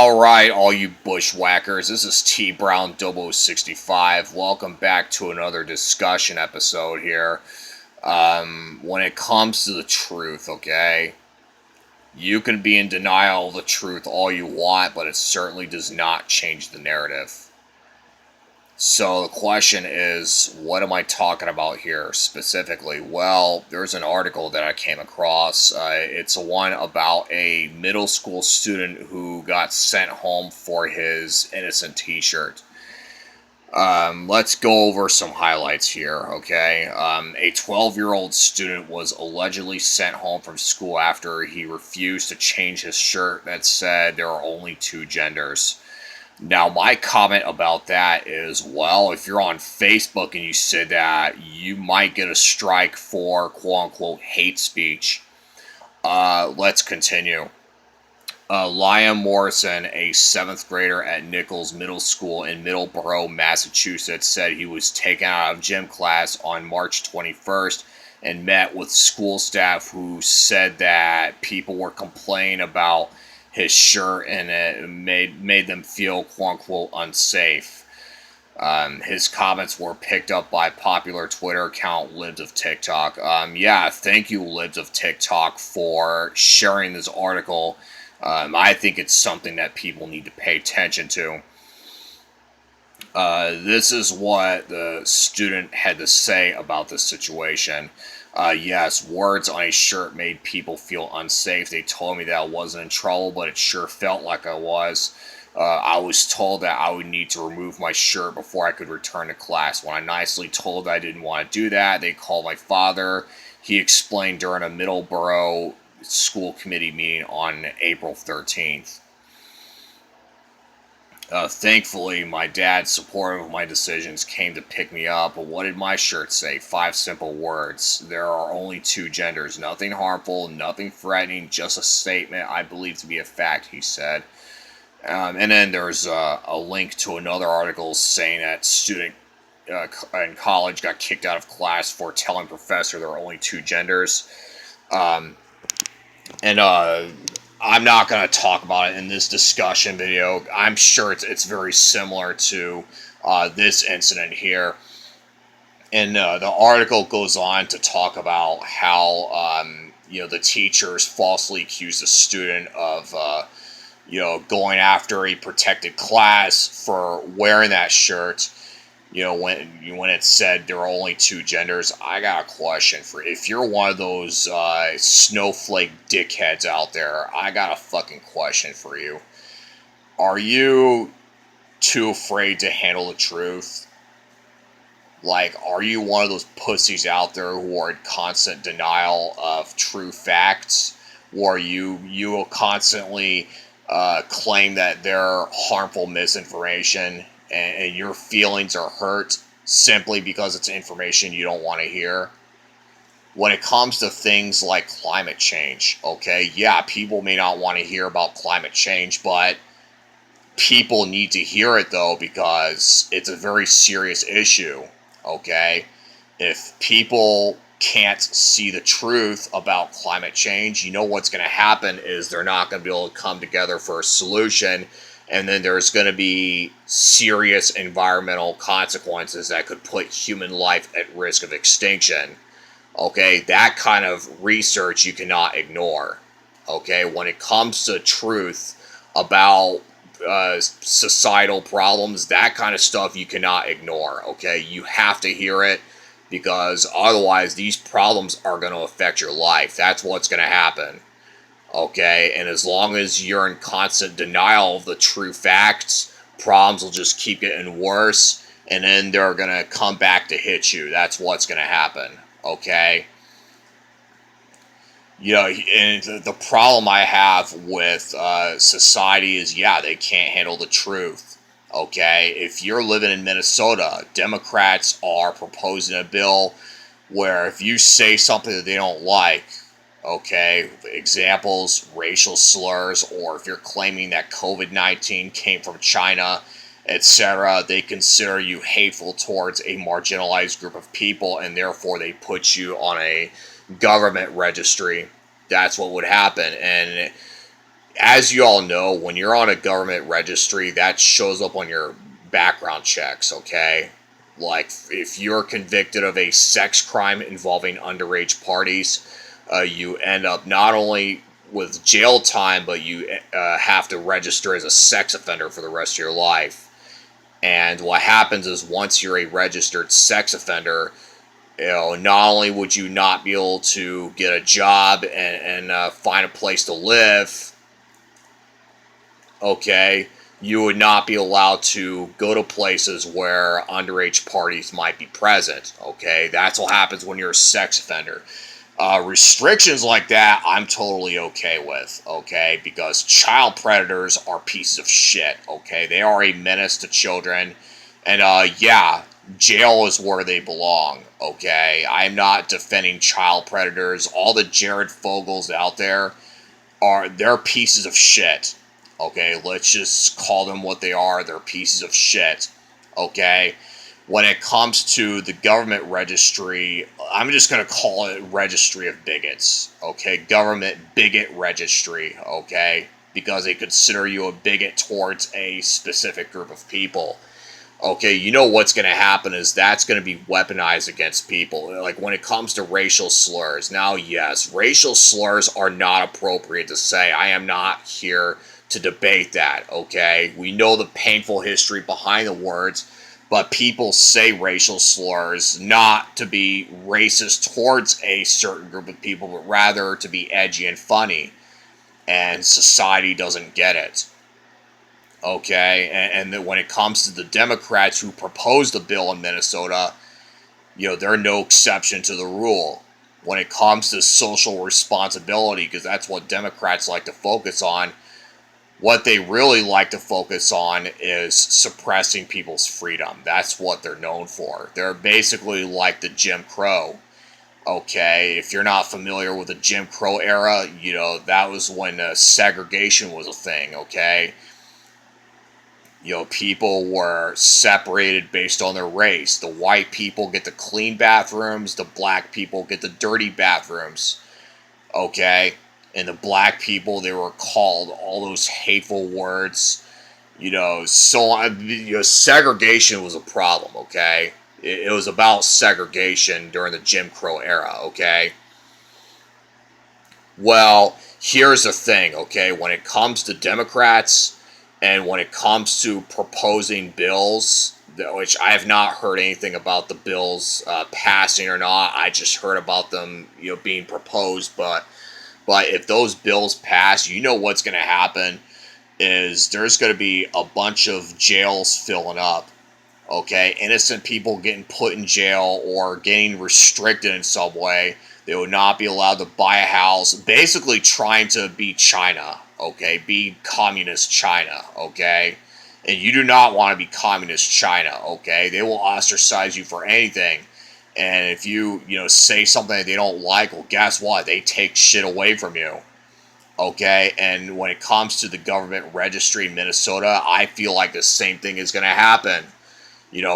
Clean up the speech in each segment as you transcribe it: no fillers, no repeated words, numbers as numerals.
Alright, all you bushwhackers, this is TBrown0065. Welcome back to another discussion episode here. When it comes to the truth, okay? You can be in denial of the truth all you want, but it certainly does not change the narrative. So the question is, what am I talking about here specifically? Well, there's an article that I came across. It's one about a middle school student who got sent home for his innocent t-shirt. Let's go over some highlights here, okay? A 12-year-old student was allegedly sent home from school after he refused to change his shirt that said there are only two genders. Now, my comment about that is, well, if you're on Facebook and you said that, you might get a strike for quote-unquote hate speech. Let's continue. Liam Morrison, a 7th grader at Nichols Middle School in Middleborough, Massachusetts, said he was taken out of gym class on March 21st and met with school staff who said that people were complaining about his shirt and it made them feel quote-unquote unsafe. His comments were picked up by popular Twitter account Libs of TikTok. Yeah, thank you Libs of TikTok for sharing this article. I think it's something that people need to pay attention to. This is what the student had to say about this situation. Yes, words on a shirt made people feel unsafe. They told me that I wasn't in trouble, but it sure felt like I was. I was told that I would need to remove my shirt before I could return to class. When I nicely told I didn't want to do that, they called my father. He explained during a Middleborough school committee meeting on April 13th. Thankfully, my dad, supportive of my decisions, came to pick me up. But what did my shirt say? 5 simple words. There are only two genders. Nothing harmful, nothing threatening, just a statement I believe to be a fact, he said. And then there's a link to another article saying that student in college got kicked out of class for telling professor there are only two genders. I'm not going to talk about it in this discussion video. I'm sure it's very similar to this incident here. And the article goes on to talk about how, the teachers falsely accused the student of, going after a protected class for wearing that shirt. When it said there are only two genders, I got a question for you. If you're one of those snowflake dickheads out there, I got a fucking question for you. Are you too afraid to handle the truth? Like, are you one of those pussies out there who are in constant denial of true facts? Or you will constantly claim that they're harmful misinformation and your feelings are hurt simply because it's information you don't want to hear? When it comes to things like climate change, okay, yeah, people may not want to hear about climate change, but people need to hear it, though, because it's a very serious issue, okay? If people can't see the truth about climate change, you know what's going to happen is they're not going to be able to come together for a solution. And then there's going to be serious environmental consequences that could put human life at risk of extinction. Okay, that kind of research you cannot ignore. Okay, when it comes to truth about societal problems, that kind of stuff you cannot ignore. Okay, you have to hear it because otherwise these problems are going to affect your life. That's what's going to happen. Okay, and as long as you're in constant denial of the true facts, problems will just keep getting worse, and then they're going to come back to hit you. That's what's going to happen, okay? And the problem I have with society is, yeah, they can't handle the truth, okay? If you're living in Minnesota, Democrats are proposing a bill where if you say something that they don't like, okay, examples, racial slurs, or if you're claiming that COVID-19 came from China, etc., they consider you hateful towards a marginalized group of people, and therefore they put you on a government registry. That's what would happen. And as you all know, when you're on a government registry, that shows up on your background checks, okay? Like, if you're convicted of a sex crime involving underage parties, you end up not only with jail time, but you have to register as a sex offender for the rest of your life. And what happens is once you're a registered sex offender, not only would you not be able to get a job and find a place to live, okay, you would not be allowed to go to places where underage parties might be present, okay? That's what happens when you're a sex offender. Restrictions like that, I'm totally okay with, okay? Because child predators are pieces of shit, okay? They are a menace to children. And, yeah, jail is where they belong, okay? I'm not defending child predators. All the Jared Fogels out there they're pieces of shit. Okay, let's just call them what they are. They're pieces of shit. Okay? When it comes to the government registry, I'm just going to call it registry of bigots. Okay? Government bigot registry. Okay? Because they consider you a bigot towards a specific group of people. Okay, you know what's going to happen is that's going to be weaponized against people. Like when it comes to racial slurs. Now, yes, racial slurs are not appropriate to say. I am not here to debate that, okay? We know the painful history behind the words, but people say racial slurs not to be racist towards a certain group of people, but rather to be edgy and funny. And society doesn't get it. Okay, and then when it comes to the Democrats who proposed a bill in Minnesota, they're no exception to the rule. When it comes to social responsibility, because that's what Democrats like to focus on, what they really like to focus on is suppressing people's freedom. That's what they're known for. They're basically like the Jim Crow. Okay, if you're not familiar with the Jim Crow era, that was when segregation was a thing, okay? People were separated based on their race. The white people get the clean bathrooms, the black people get the dirty bathrooms. Okay? And the black people, they were called all those hateful words. Segregation was a problem, okay? It was about segregation during the Jim Crow era, okay? Well, here's the thing, okay? When it comes to Democrats, and when it comes to proposing bills, which I have not heard anything about the bills passing or not, I just heard about them, being proposed. But if those bills pass, what's going to happen is there's going to be a bunch of jails filling up. Okay, innocent people getting put in jail or getting restricted in some way. They would not be allowed to buy a house. Basically trying to be China, okay? Be communist China, okay? And you do not want to be communist China, okay? They will ostracize you for anything. And if you, say something that they don't like, well, guess what? They take shit away from you, okay? And when it comes to the government registry in Minnesota, I feel like the same thing is going to happen.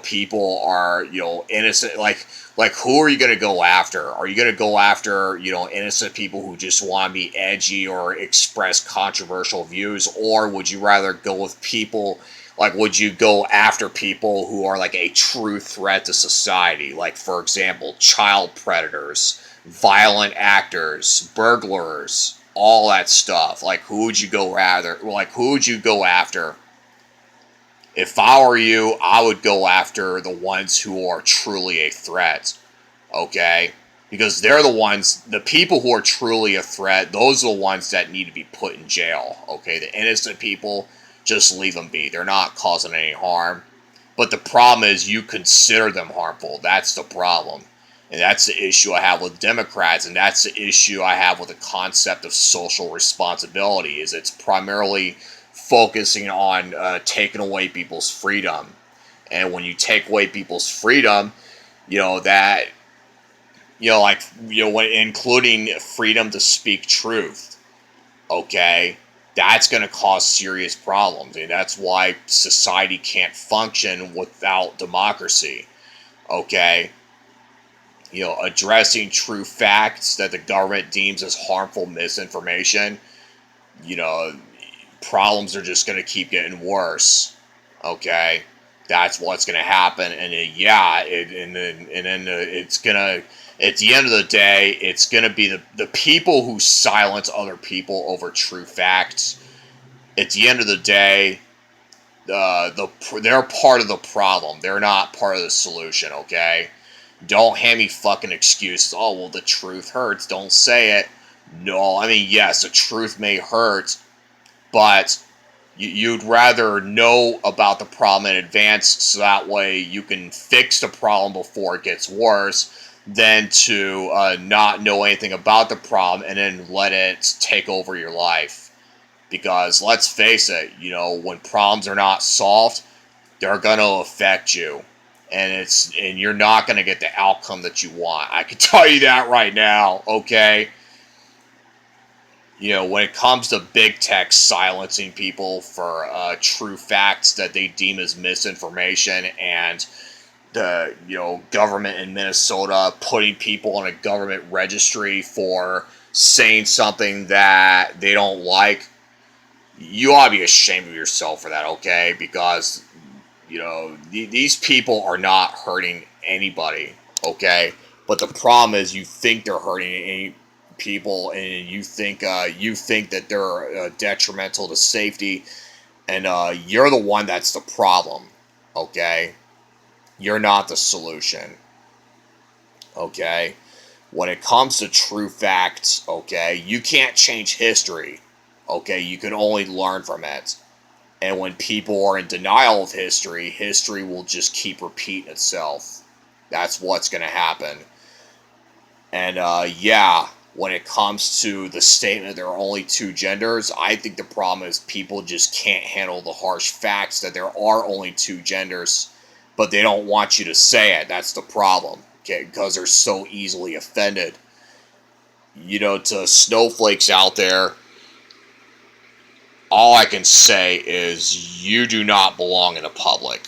People are, innocent. Like, who are you going to go after? Are you going to go after, innocent people who just want to be edgy or express controversial views? Or would you rather go with people, would you go after people who are, a true threat to society? Like, for example, child predators, violent actors, burglars, all that stuff. Who would you go after? If I were you, I would go after the ones who are truly a threat, okay? Because they're the people who are truly a threat, those are the ones that need to be put in jail, okay? The innocent people, just leave them be. They're not causing any harm. But the problem is you consider them harmful. That's the problem. And that's the issue I have with Democrats, and that's the issue I have with the concept of social responsibility, is it's primarily focusing on taking away people's freedom. And when you take away people's freedom, that, when including freedom to speak truth, okay, that's going to cause serious problems. And that's why society can't function without democracy, okay? Addressing true facts that the government deems as harmful misinformation, you know, problems are just going to keep getting worse. Okay, that's what's going to happen, and then it's gonna. At the end of the day, it's going to be the people who silence other people over true facts. At the end of the day, they're part of the problem. They're not part of the solution. Okay, don't hand me fucking excuses. Oh well, the truth hurts. Don't say it. No, I mean yes, the truth may hurt, but you'd rather know about the problem in advance so that way you can fix the problem before it gets worse than to not know anything about the problem and then let it take over your life. Because let's face it, when problems are not solved, they're going to affect you. And you're not going to get the outcome that you want. I can tell you that right now, okay? When it comes to big tech silencing people for true facts that they deem as misinformation, and the government in Minnesota putting people on a government registry for saying something that they don't like, you ought to be ashamed of yourself for that, okay? Because these people are not hurting anybody, okay? But the problem is you think they're hurting any people, and you think that they're detrimental to safety, and you're the one that's the problem, okay? You're not the solution, okay? When it comes to true facts, okay, you can't change history, okay? You can only learn from it. And when people are in denial of history, history will just keep repeating itself. That's what's going to happen. And when it comes to the statement there are only two genders, I think the problem is people just can't handle the harsh facts that there are only two genders, but they don't want you to say it. That's the problem, okay? Because they're so easily offended. To snowflakes out there, all I can say is you do not belong in the public,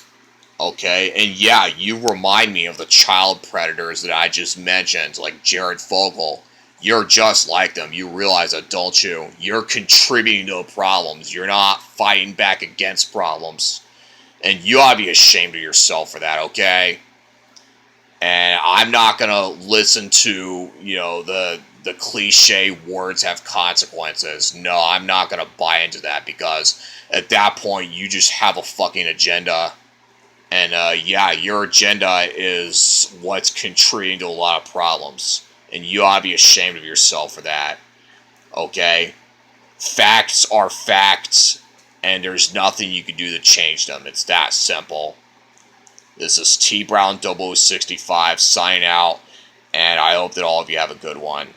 okay? And yeah, you remind me of the child predators that I just mentioned, like Jared Fogle. You're just like them. You realize that, don't you? You're contributing to problems. You're not fighting back against problems. And you ought to be ashamed of yourself for that, okay? And I'm not going to listen to, the cliche words have consequences. No, I'm not going to buy into that, because at that point you just have a fucking agenda. And your agenda is what's contributing to a lot of problems. And you ought to be ashamed of yourself for that. Okay? Facts are facts, and there's nothing you can do to change them. It's that simple. This is TBrown0065 signing out, and I hope that all of you have a good one.